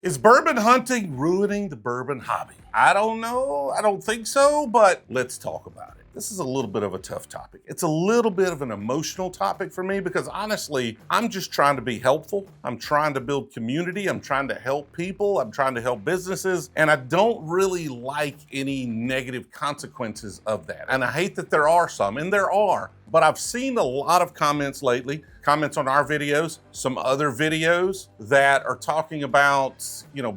Is bourbon hunting ruining the bourbon hobby? I don't know. I don't think so, but let's talk about it. This is a little bit of a tough topic. It's a little bit of an emotional topic for me because honestly, I'm just trying to be helpful. I'm trying to build community. I'm trying to help people. I'm trying to help businesses. And I don't really like any negative consequences of that. And I hate that there are some, and there are. But I've seen a lot of comments lately, comments on our videos, some other videos that are talking about,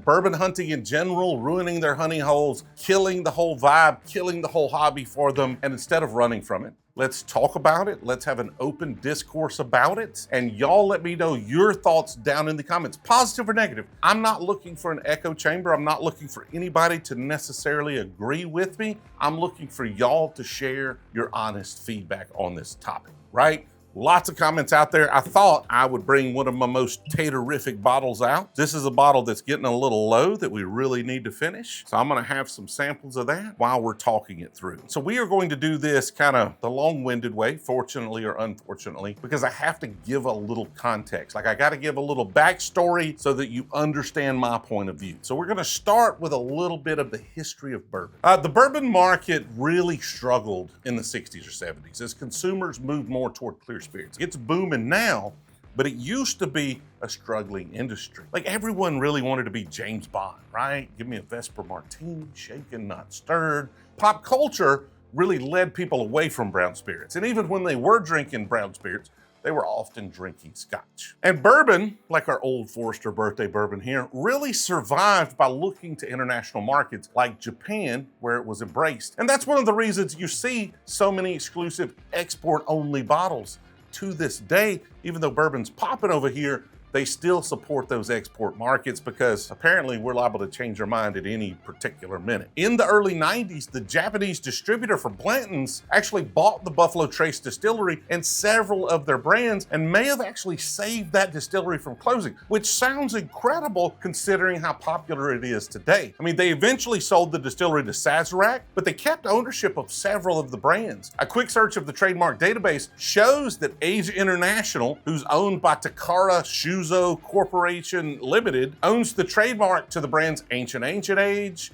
bourbon hunting in general, ruining their honey holes, killing the whole vibe, killing the whole hobby for them. And instead of running from it, let's talk about it. Let's have an open discourse about it. And y'all let me know your thoughts down in the comments, positive or negative. I'm not looking for an echo chamber. I'm not looking for anybody to necessarily agree with me. I'm looking for y'all to share your honest feedback on this topic, right? Lots of comments out there. I thought I would bring one of my most taterific bottles out. This is a bottle that's getting a little low that we really need to finish. So I'm gonna have some samples of that while we're talking it through. So we are going to do this kind of the long-winded way, fortunately or unfortunately, because I have to give a little context. Like I gotta give a little backstory so that you understand my point of view. So we're gonna start with a little bit of the history of bourbon. The bourbon market really struggled in the 60s or 70s as consumers moved more toward clear spirits. It's booming now, but it used to be a struggling industry. Like everyone really wanted to be James Bond, right? Give me a Vesper Martini, shaken, not stirred. Pop culture really led people away from brown spirits. And even when they were drinking brown spirits, they were often drinking scotch. And bourbon, like our Old Forester birthday bourbon here, really survived by looking to international markets like Japan, where it was embraced. And that's one of the reasons you see so many exclusive export-only bottles. To this day, even though bourbon's popping over here, they still support those export markets because apparently we're liable to change our mind at any particular minute. In the early 90s, the Japanese distributor for Blanton's actually bought the Buffalo Trace distillery and several of their brands and may have actually saved that distillery from closing, which sounds incredible considering how popular it is today. I mean, they eventually sold the distillery to Sazerac, but they kept ownership of several of the brands. A quick search of the trademark database shows that Asia International, who's owned by Takara Shuzo Corporation Limited, owns the trademark to the brands Ancient Age,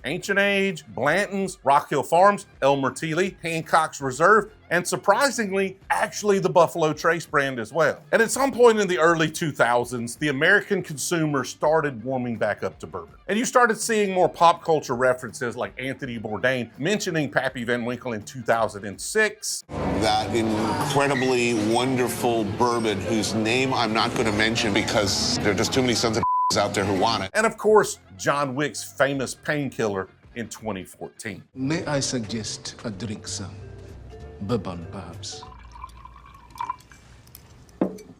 Blanton's, Rock Hill Farms, Elmer Teely, Hancock's Reserve, and surprisingly, actually the Buffalo Trace brand as well. And at some point in the early 2000s, the American consumer started warming back up to bourbon. And you started seeing more pop culture references like Anthony Bourdain mentioning Pappy Van Winkle in 2006. That incredibly wonderful bourbon whose name I'm not going to mention because there are just too many sons of out there who want it. And of course, John Wick's famous Painkiller in 2014. May I suggest a drink, sir? Bourbon, perhaps.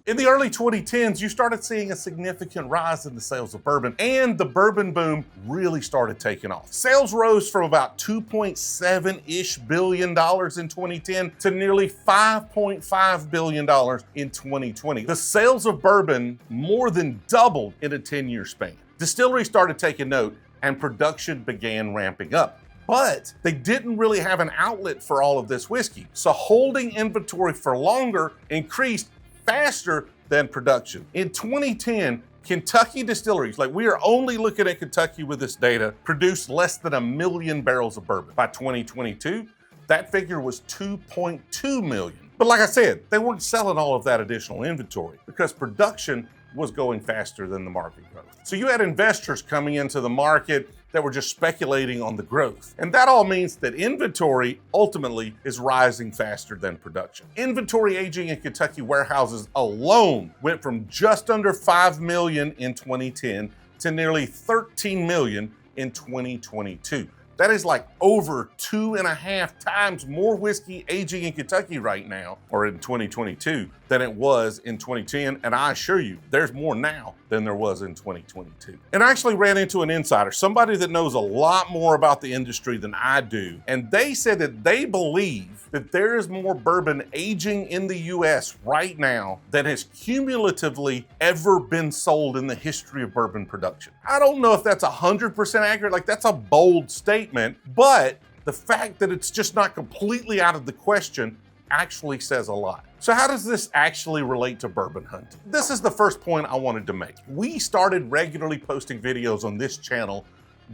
In the early 2010s, you started seeing a significant rise in the sales of bourbon, and the bourbon boom really started taking off. Sales rose from about $2.7-ish billion in 2010 to nearly $5.5 billion in 2020. The sales of bourbon more than doubled in a 10-year span. Distilleries started taking note, and production began ramping up. But they didn't really have an outlet for all of this whiskey. So holding inventory for longer increased faster than production. In 2010, Kentucky distilleries, like we are only looking at Kentucky with this data, produced less than 1 million barrels of bourbon. By 2022, that figure was 2.2 million. But like I said, they weren't selling all of that additional inventory because production was going faster than the market growth. So you had investors coming into the market that were just speculating on the growth. And that all means that inventory ultimately is rising faster than production. Inventory aging in Kentucky warehouses alone went from just under 5 million in 2010 to nearly 13 million in 2022. That is like over 2.5 times more whiskey aging in Kentucky right now, or in 2022, than it was in 2010. And I assure you, there's more now than there was in 2022. And I actually ran into an insider, somebody that knows a lot more about the industry than I do. And they said that they believe that there is more bourbon aging in the US right now than has cumulatively ever been sold in the history of bourbon production. I don't know if that's 100% accurate, like that's a bold statement, but the fact that it's just not completely out of the question actually says a lot. So how does this actually relate to bourbon hunting? This is the first point I wanted to make. We started regularly posting videos on this channel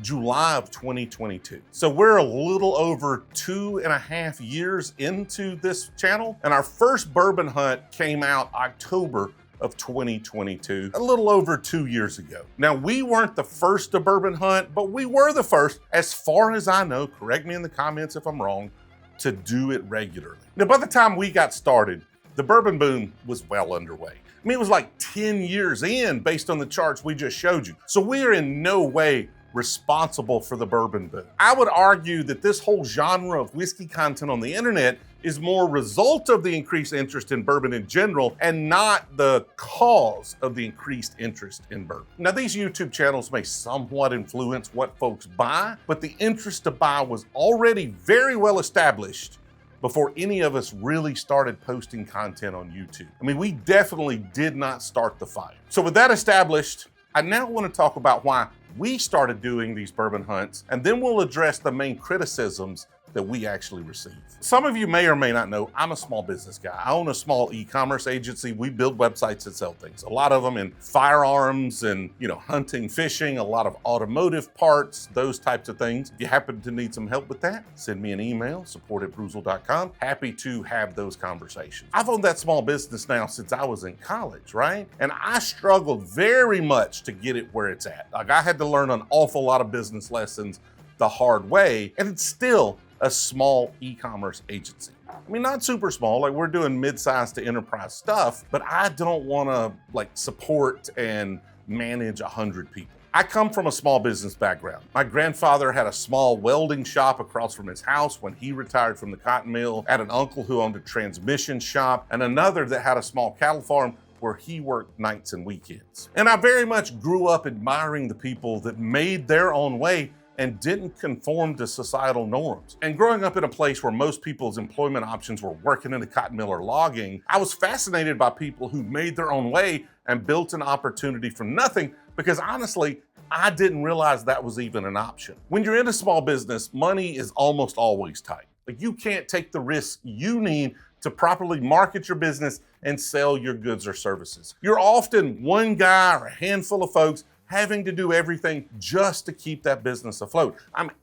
July of 2022. So we're a little over 2.5 years into this channel, and our first bourbon hunt came out October of 2022, a little over 2 years ago. Now, we weren't the first to bourbon hunt, but we were the first, as far as I know, correct me in the comments if I'm wrong, to do it regularly. Now, by the time we got started, the bourbon boom was well underway. I mean, it was like 10 years in based on the charts we just showed you. So we are in no way responsible for the bourbon boom. I would argue that this whole genre of whiskey content on the internet is more a result of the increased interest in bourbon in general and not the cause of the increased interest in bourbon. Now, these YouTube channels may somewhat influence what folks buy, but the interest to buy was already very well established before any of us really started posting content on YouTube. I mean, we definitely did not start the fire. So with that established, I now want to talk about why we started doing these bourbon hunts, and then we'll address the main criticisms that we actually receive. Some of you may or may not know, I'm a small business guy. I own a small e-commerce agency. We build websites that sell things. A lot of them in firearms and, hunting, fishing, a lot of automotive parts, those types of things. If you happen to need some help with that, send me an email, support@brewzle.com. Happy to have those conversations. I've owned that small business now since I was in college, right? And I struggled very much to get it where it's at. Like, I had to learn an awful lot of business lessons the hard way, and it's still a small e-commerce agency. I mean, not super small, like we're doing mid-sized to enterprise stuff, but I don't wanna support and manage 100 people. I come from a small business background. My grandfather had a small welding shop across from his house when he retired from the cotton mill. I had an uncle who owned a transmission shop and another that had a small cattle farm where he worked nights and weekends. And I very much grew up admiring the people that made their own way and didn't conform to societal norms. And growing up in a place where most people's employment options were working in the cotton mill or logging, I was fascinated by people who made their own way and built an opportunity from nothing, because honestly, I didn't realize that was even an option. When you're in a small business, money is almost always tight. Like, you can't take the risks you need to properly market your business and sell your goods or services. You're often one guy or a handful of folks having to do everything just to keep that business afloat.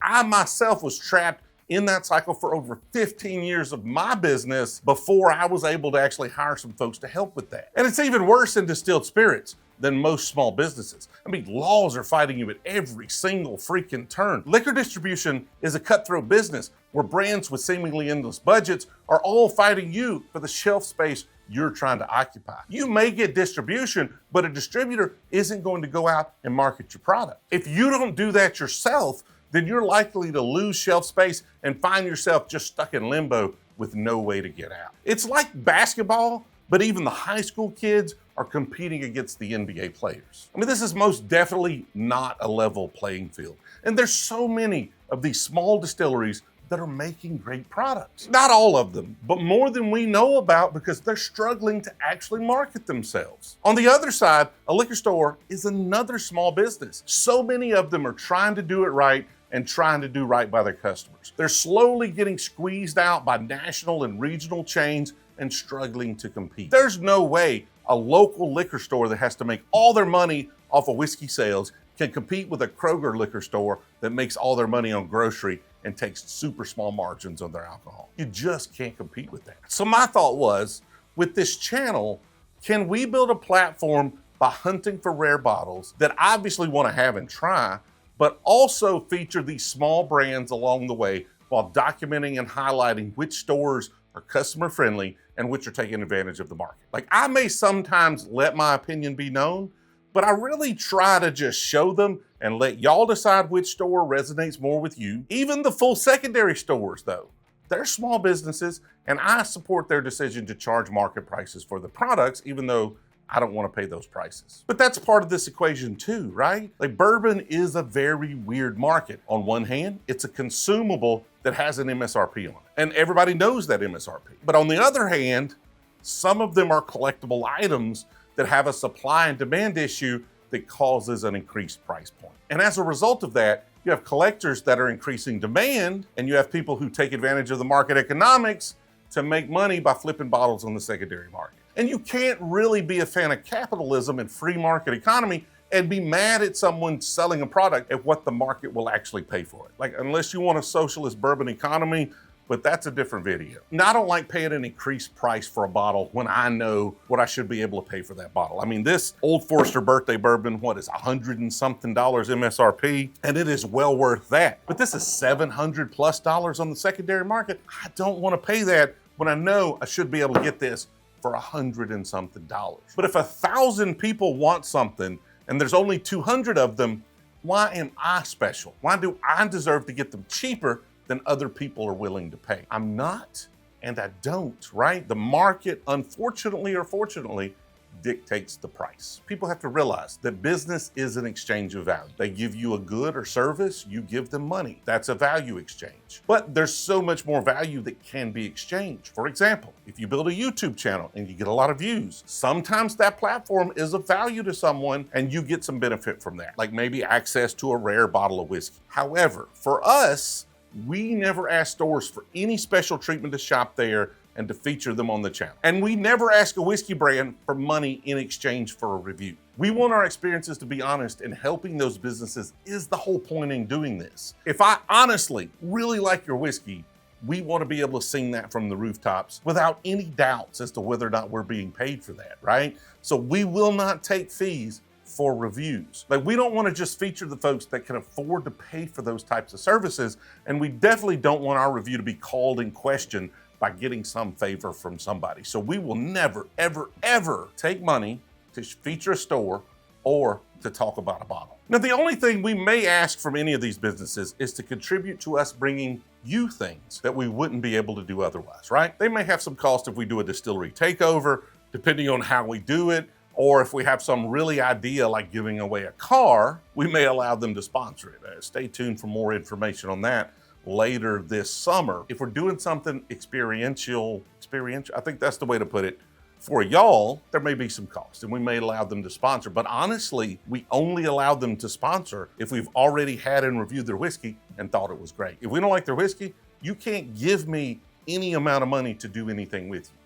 I myself was trapped in that cycle for over 15 years of my business before I was able to actually hire some folks to help with that. And it's even worse in distilled spirits than most small businesses. I mean, laws are fighting you at every single freaking turn. Liquor distribution is a cutthroat business where brands with seemingly endless budgets are all fighting you for the shelf space you're trying to occupy. You may get distribution, but a distributor isn't going to go out and market your product. If you don't do that yourself, then you're likely to lose shelf space and find yourself just stuck in limbo with no way to get out. It's like basketball, but even the high school kids are competing against the NBA players. I mean, this is most definitely not a level playing field. And there's so many of these small distilleries that are making great products. Not all of them, but more than we know about, because they're struggling to actually market themselves. On the other side, a liquor store is another small business. So many of them are trying to do it right and trying to do right by their customers. They're slowly getting squeezed out by national and regional chains and struggling to compete. There's no way a local liquor store that has to make all their money off of whiskey sales can compete with a Kroger liquor store that makes all their money on grocery and takes super small margins on their alcohol. You just can't compete with that. So my thought was, with this channel, can we build a platform by hunting for rare bottles that obviously want to have and try, but also feature these small brands along the way while documenting and highlighting which stores are customer friendly and which are taking advantage of the market. Like, I may sometimes let my opinion be known, but I really try to just show them and let y'all decide which store resonates more with you. Even the full secondary stores, though, they're small businesses, and I support their decision to charge market prices for the products, even though I don't want to pay those prices. But that's part of this equation too, right? Like, bourbon is a very weird market. On one hand, it's a consumable that has an MSRP on it, and everybody knows that MSRP. But on the other hand, some of them are collectible items that have a supply and demand issue that causes an increased price point. And as a result of that, you have collectors that are increasing demand, and you have people who take advantage of the market economics to make money by flipping bottles on the secondary market. And you can't really be a fan of capitalism and free market economy and be mad at someone selling a product at what the market will actually pay for it. Like, unless you want a socialist bourbon economy, but that's a different video. Now, I don't like paying an increased price for a bottle when I know what I should be able to pay for that bottle. I mean, this Old Forester birthday bourbon, what is $100 and something MSRP, and it is well worth that. But this is $700+ on the secondary market. I don't want to pay that when I know I should be able to get this for $100 and something. But if 1,000 people want something and there's only 200 of them, why am I special? Why do I deserve to get them cheaper than other people are willing to pay? I'm not, and I don't, right? The market, unfortunately or fortunately, dictates the price. People have to realize that business is an exchange of value. They give you a good or service, you give them money. That's a value exchange. But there's so much more value that can be exchanged. For example, if you build a YouTube channel and you get a lot of views, sometimes that platform is of value to someone and you get some benefit from that, like maybe access to a rare bottle of whiskey. However, for us, we never ask stores for any special treatment to shop there and to feature them on the channel. And we never ask a whiskey brand for money in exchange for a review. We want our experiences to be honest, and helping those businesses is the whole point in doing this. If I honestly really like your whiskey, we want to be able to sing that from the rooftops without any doubts as to whether or not we're being paid for that, right? So we will not take fees for reviews. Like, we don't want to just feature the folks that can afford to pay for those types of services, and we definitely don't want our review to be called in question by getting some favor from somebody. So we will never, ever, ever take money to feature a store or to talk about a bottle. Now, the only thing we may ask from any of these businesses is to contribute to us bringing you things that we wouldn't be able to do otherwise, right? They may have some cost if we do a distillery takeover, depending on how we do it, or if we have some really idea like giving away a car, we may allow them to sponsor it. Stay tuned for more information on that later this summer. If we're doing something experiential, I think that's the way to put it. For y'all, there may be some cost and we may allow them to sponsor, but honestly, we only allow them to sponsor if we've already had and reviewed their whiskey and thought it was great. If we don't like their whiskey, you can't give me any amount of money to do anything with you,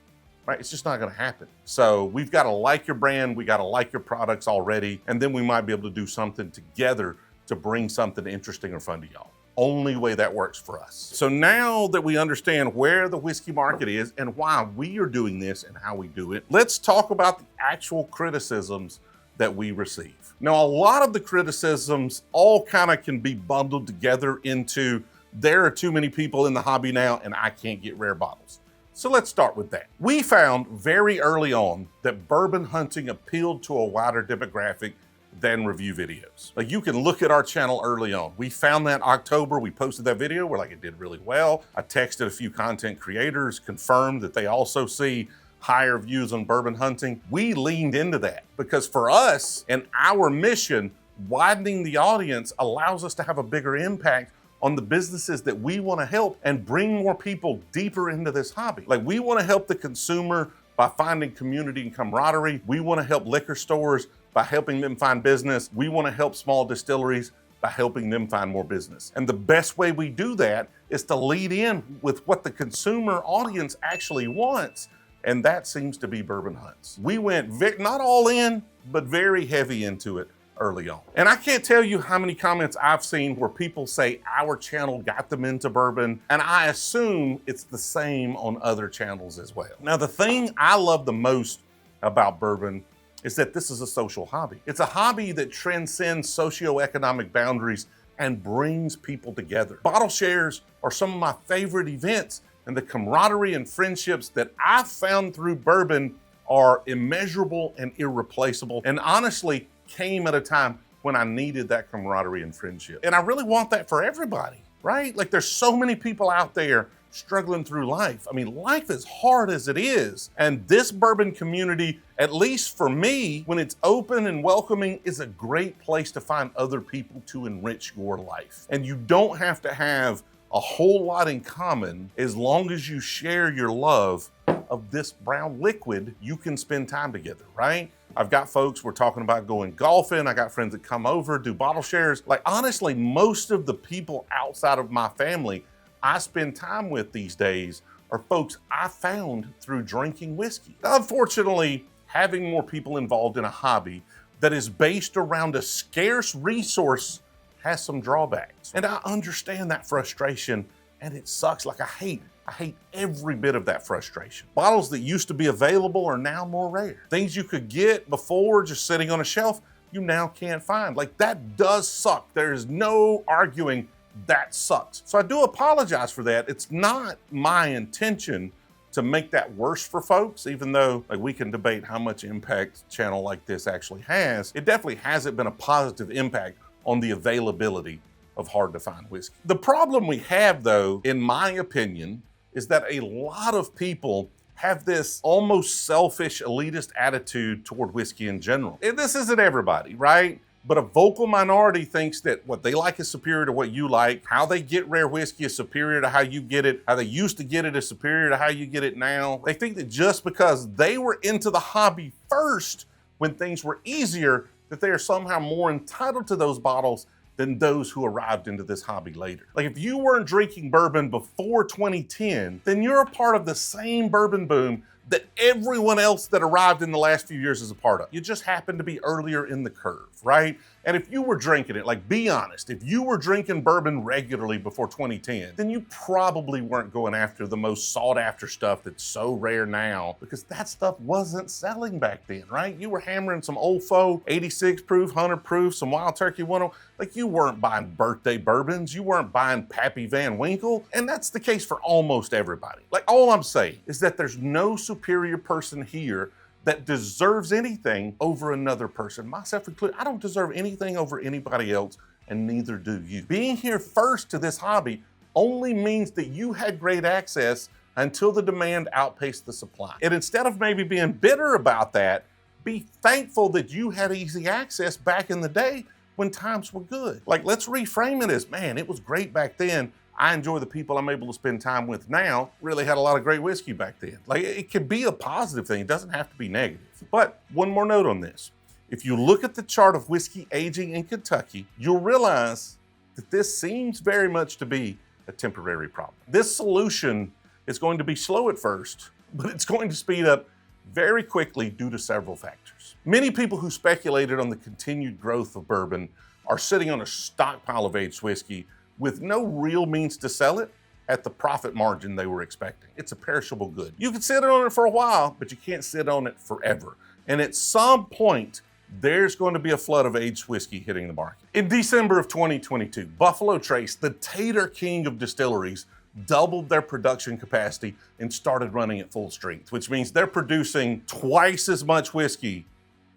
right? It's just not gonna happen. So we've gotta like your brand, we gotta like your products already, and then we might be able to do something together to bring something interesting or fun to y'all. Only way that works for us. So now that we understand where the whiskey market is and why we are doing this and how we do it, let's talk about the actual criticisms that we receive. Now, a lot of the criticisms all kind of can be bundled together into, there are too many people in the hobby now and I can't get rare bottles. So let's start with that. We found very early on that bourbon hunting appealed to a wider demographic than review videos. Like, you can look at our channel early on. We found that October, we posted that video, we're like, it did really well. I texted a few content creators, confirmed that they also see higher views on bourbon hunting. We leaned into that because for us and our mission, widening the audience allows us to have a bigger impact on the businesses that we want to help and bring more people deeper into this hobby. Like, we want to help the consumer by finding community and camaraderie. We want to help liquor stores by helping them find business. We want to help small distilleries by helping them find more business. And the best way we do that is to lead in with what the consumer audience actually wants. And that seems to be bourbon hunts. We went not all in, but very heavy into it early on. And I can't tell you how many comments I've seen where people say our channel got them into bourbon, and I assume it's the same on other channels as well. Now, the thing I love the most about bourbon is that this is a social hobby. It's a hobby that transcends socioeconomic boundaries and brings people together. Bottle shares are some of my favorite events, and the camaraderie and friendships that I've found through bourbon are immeasurable and irreplaceable, and honestly came at a time when I needed that camaraderie and friendship. And I really want that for everybody, right? Like, there's so many people out there struggling through life. I mean, life is hard as it is. And this bourbon community, at least for me, when it's open and welcoming, is a great place to find other people to enrich your life. And you don't have to have a whole lot in common. As long as you share your love of this brown liquid, you can spend time together, right? I've got folks, we're talking about going golfing. I got friends that come over, do bottle shares. Like, honestly, most of the people outside of my family I spend time with these days are folks I found through drinking whiskey. Now, unfortunately, having more people involved in a hobby that is based around a scarce resource has some drawbacks. And I understand that frustration, and it sucks. Like I hate every bit of that frustration. Bottles that used to be available are now more rare. Things you could get before just sitting on a shelf, you now can't find. Like that does suck. There is no arguing that sucks. So I do apologize for that. It's not my intention to make that worse for folks, even though like we can debate how much impact a channel like this actually has. It definitely hasn't been a positive impact on the availability of hard to find whiskey. The problem we have though, in my opinion, is that a lot of people have this almost selfish elitist attitude toward whiskey in general. And this isn't everybody, right? But a vocal minority thinks that what they like is superior to what you like. How they get rare whiskey is superior to how you get it. How they used to get it is superior to how you get it now. They think that just because they were into the hobby first when things were easier, that they are somehow more entitled to those bottles than those who arrived into this hobby later. Like if you weren't drinking bourbon before 2010, then you're a part of the same bourbon boom that everyone else that arrived in the last few years is a part of. You just happen to be earlier in the curve, right? And if you were drinking it, like be honest, if you were drinking bourbon regularly before 2010, then you probably weren't going after the most sought after stuff that's so rare now, because that stuff wasn't selling back then, right? You were hammering some old foe, 86 proof, 100 proof, some Wild Turkey 101. Like you weren't buying birthday bourbons, you weren't buying Pappy Van Winkle, and that's the case for almost everybody. Like all I'm saying is that there's no superior person here that deserves anything over another person, myself included. I don't deserve anything over anybody else, and neither do you. Being here first to this hobby only means that you had great access until the demand outpaced the supply. And instead of maybe being bitter about that, be thankful that you had easy access back in the day when times were good. Like, let's reframe it as, man, it was great back then. I enjoy the people I'm able to spend time with now. Really had a lot of great whiskey back then. Like, it can be a positive thing. It doesn't have to be negative. But one more note on this. If you look at the chart of whiskey aging in Kentucky, you'll realize that this seems very much to be a temporary problem. This solution is going to be slow at first, but it's going to speed up very quickly due to several factors. Many people who speculated on the continued growth of bourbon are sitting on a stockpile of aged whiskey with no real means to sell it at the profit margin they were expecting. It's a perishable good. You can sit on it for a while, but you can't sit on it forever. And at some point, there's going to be a flood of aged whiskey hitting the market. In December of 2022, Buffalo Trace, the Tater King of distilleries, doubled their production capacity and started running at full strength, which means they're producing twice as much whiskey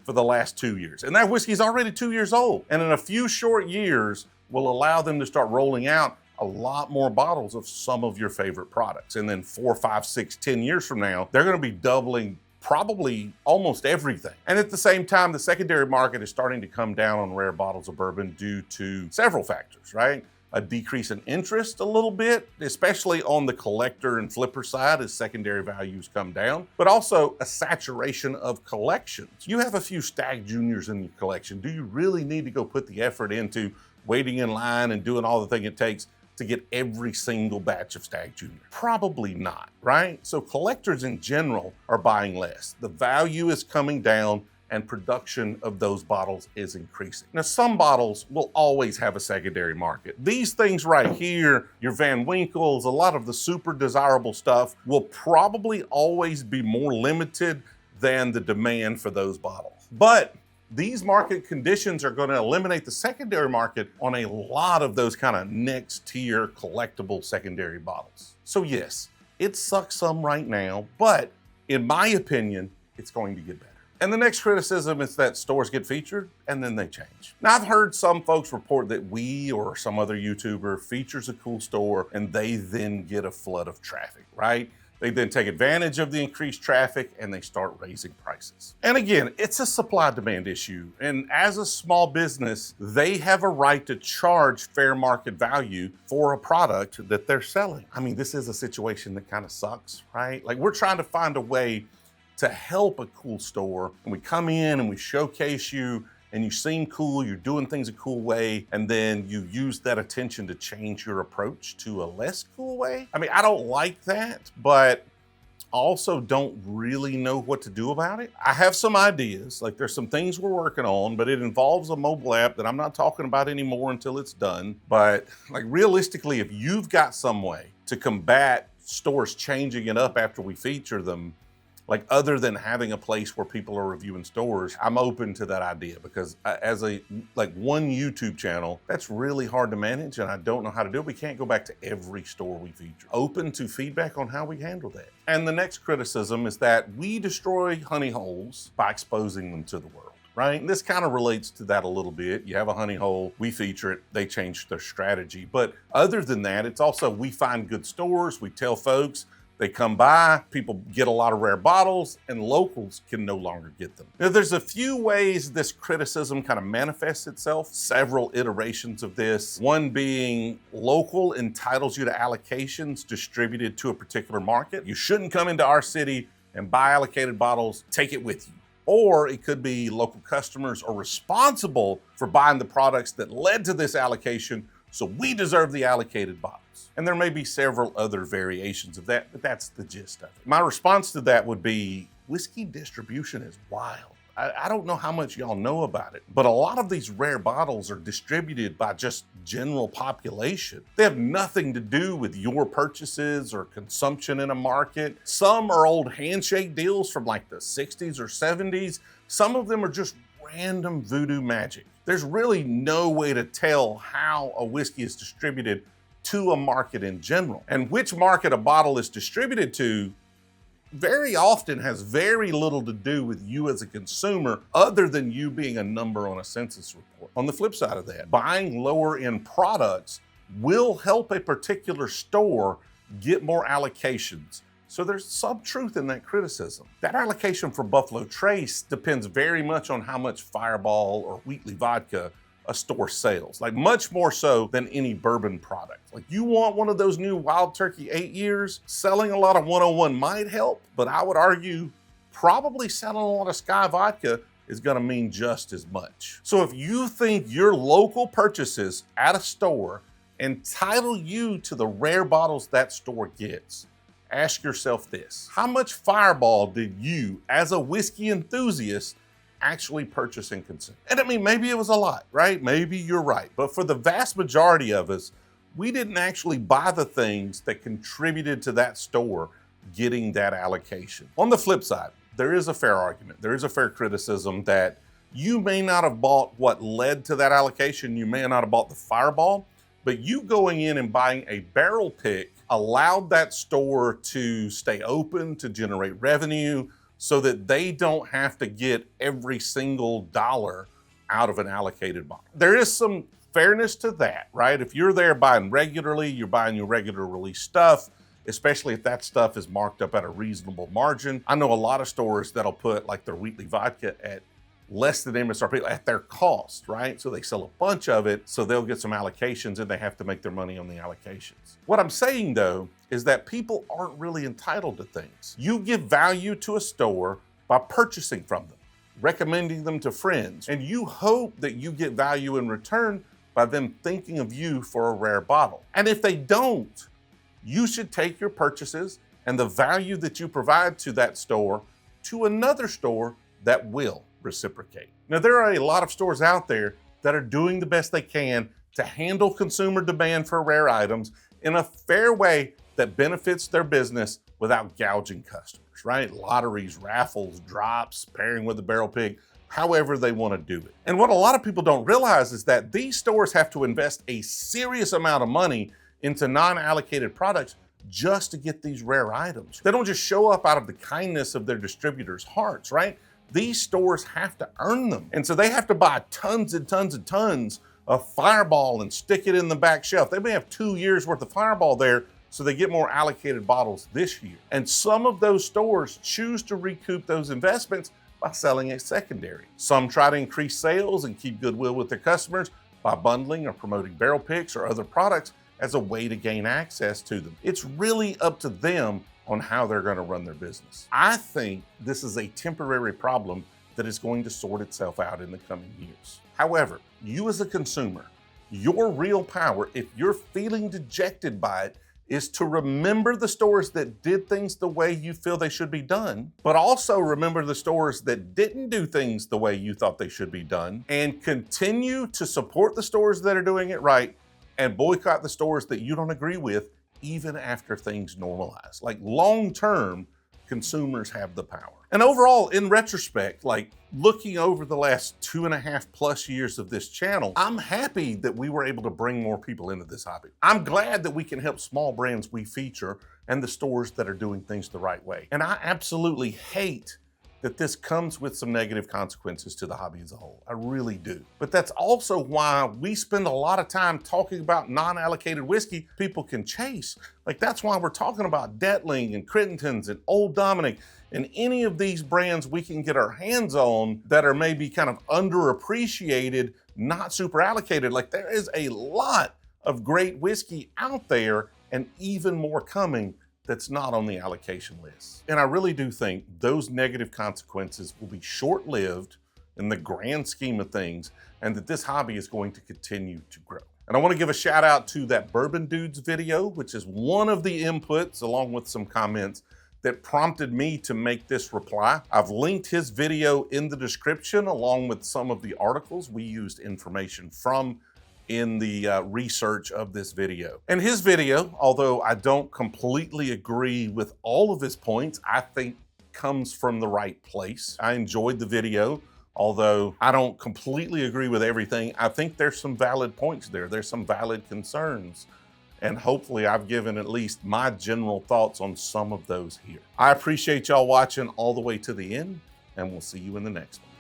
for the last 2 years. And that whiskey is already 2 years old. And in a few short years, will allow them to start rolling out a lot more bottles of some of your favorite products. And then 4, 5, 6, 10 years from now, they're gonna be doubling probably almost everything. And at the same time, the secondary market is starting to come down on rare bottles of bourbon due to several factors, right? A decrease in interest a little bit, especially on the collector and flipper side as secondary values come down, but also a saturation of collections. You have a few Stag Juniors in your collection. Do you really need to go put the effort into waiting in line and doing all the thing it takes to get every single batch of Stag Junior? Probably not, right? So collectors in general are buying less. The value is coming down and production of those bottles is increasing. Now, some bottles will always have a secondary market. These things right here, your Van Winkles, a lot of the super desirable stuff will probably always be more limited than the demand for those bottles. But these market conditions are going to eliminate the secondary market on a lot of those kind of next tier collectible secondary bottles. So yes, it sucks some right now, but in my opinion, it's going to get better. And the next criticism is that stores get featured and then they change. Now, I've heard some folks report that we or some other YouTuber features a cool store and they then get a flood of traffic, right? They then take advantage of the increased traffic and they start raising prices. And again, it's a supply-demand issue. And as a small business, they have a right to charge fair market value for a product that they're selling. I mean, this is a situation that kind of sucks, right? Like, we're trying to find a way to help a cool store, and we come in and we showcase you and you seem cool, you're doing things a cool way, and then you use that attention to change your approach to a less cool way. I mean, I don't like that, but also don't really know what to do about it. I have some ideas, like there's some things we're working on, but it involves a mobile app that I'm not talking about anymore until it's done. But like realistically, if you've got some way to combat stores changing it up after we feature them, like other than having a place where people are reviewing stores, I'm open to that idea, because as a one YouTube channel, that's really hard to manage and I don't know how to do it. We can't go back to every store we feature. Open to feedback on how we handle that. And the next criticism is that we destroy honey holes by exposing them to the world. Right? And this kind of relates to that a little bit. You have a honey hole, we feature it, they change their strategy. But other than that, it's also we find good stores, we tell folks, they come by, people get a lot of rare bottles, and locals can no longer get them. Now, there's a few ways this criticism kind of manifests itself, several iterations of this. One being local entitles you to allocations distributed to a particular market. You shouldn't come into our city and buy allocated bottles, take it with you. Or it could be local customers are responsible for buying the products that led to this allocation, so we deserve the allocated bottles. And there may be several other variations of that, but that's the gist of it. My response to that would be, whiskey distribution is wild. I don't know how much y'all know about it, but a lot of these rare bottles are distributed by just general population. They have nothing to do with your purchases or consumption in a market. Some are old handshake deals from like the 60s or 70s. Some of them are just random voodoo magic. There's really no way to tell how a whiskey is distributed to a market in general. And which market a bottle is distributed to very often has very little to do with you as a consumer, other than you being a number on a census report. On the flip side of that, buying lower end products will help a particular store get more allocations. So there's some truth in that criticism. That allocation for Buffalo Trace depends very much on how much Fireball or Wheatley vodka a store sells, like much more so than any bourbon product. Like you want one of those new Wild Turkey 8 years, selling a lot of 101 might help, but I would argue probably selling a lot of Sky vodka is gonna mean just as much. So if you think your local purchases at a store entitle you to the rare bottles that store gets, ask yourself this: how much Fireball did you, as a whiskey enthusiast, actually purchase and consume? And I mean, maybe it was a lot, right? Maybe you're right. But for the vast majority of us, we didn't actually buy the things that contributed to that store getting that allocation. On the flip side, there is a fair argument. There is a fair criticism that you may not have bought what led to that allocation. You may not have bought the Fireball, but you going in and buying a barrel pick allowed that store to stay open, to generate revenue, so that they don't have to get every single dollar out of an allocated bottle. There is some fairness to that, right? If you're there buying regularly, you're buying your regular release stuff, especially if that stuff is marked up at a reasonable margin. I know a lot of stores that'll put like their Wheatley vodka at less than MSRP at their cost, right? So they sell a bunch of it, so they'll get some allocations and they have to make their money on the allocations. What I'm saying though, is that people aren't really entitled to things. You give value to a store by purchasing from them, recommending them to friends, and you hope that you get value in return by them thinking of you for a rare bottle. And if they don't, you should take your purchases and the value that you provide to that store to another store that will reciprocate. Now, there are a lot of stores out there that are doing the best they can to handle consumer demand for rare items in a fair way that benefits their business without gouging customers, right? Lotteries, raffles, drops, pairing with a barrel pig, however they want to do it. And what a lot of people don't realize is that these stores have to invest a serious amount of money into non-allocated products just to get these rare items. They don't just show up out of the kindness of their distributors' hearts, right? These stores have to earn them. And so they have to buy tons and tons and tons of Fireball and stick it in the back shelf. They may have 2 years worth of Fireball there, so they get more allocated bottles this year. And some of those stores choose to recoup those investments by selling a secondary. Some try to increase sales and keep goodwill with their customers by bundling or promoting barrel picks or other products as a way to gain access to them. It's really up to them on how they're going to run their business. I think this is a temporary problem that is going to sort itself out in the coming years. However, you as a consumer, your real power, if you're feeling dejected by it, is to remember the stores that did things the way you feel they should be done, but also remember the stores that didn't do things the way you thought they should be done, and continue to support the stores that are doing it right and boycott the stores that you don't agree with, even after things normalize. Like, long-term, consumers have the power. And overall, in retrospect, like looking over the last 2.5+ years of this channel, I'm happy that we were able to bring more people into this hobby. I'm glad that we can help small brands we feature and the stores that are doing things the right way. And I absolutely hate that this comes with some negative consequences to the hobby as a whole. I really do. But that's also why we spend a lot of time talking about non-allocated whiskey people can chase. Like, that's why we're talking about Detling and Crittenden's and Old Dominic and any of these brands we can get our hands on that are maybe kind of underappreciated, not super allocated. Like, there is a lot of great whiskey out there and even more coming that's not on the allocation list. And I really do think those negative consequences will be short-lived in the grand scheme of things, and that this hobby is going to continue to grow. And I want to give a shout out to that Bourbon Dudes video, which is one of the inputs, along with some comments, that prompted me to make this reply. I've linked his video in the description, along with some of the articles we used information from in the research of this video. And his video, although I don't completely agree with all of his points, I think comes from the right place. I enjoyed the video, although I don't completely agree with everything. I think there's some valid points there. There's some valid concerns. And hopefully I've given at least my general thoughts on some of those here. I appreciate y'all watching all the way to the end, and we'll see you in the next one.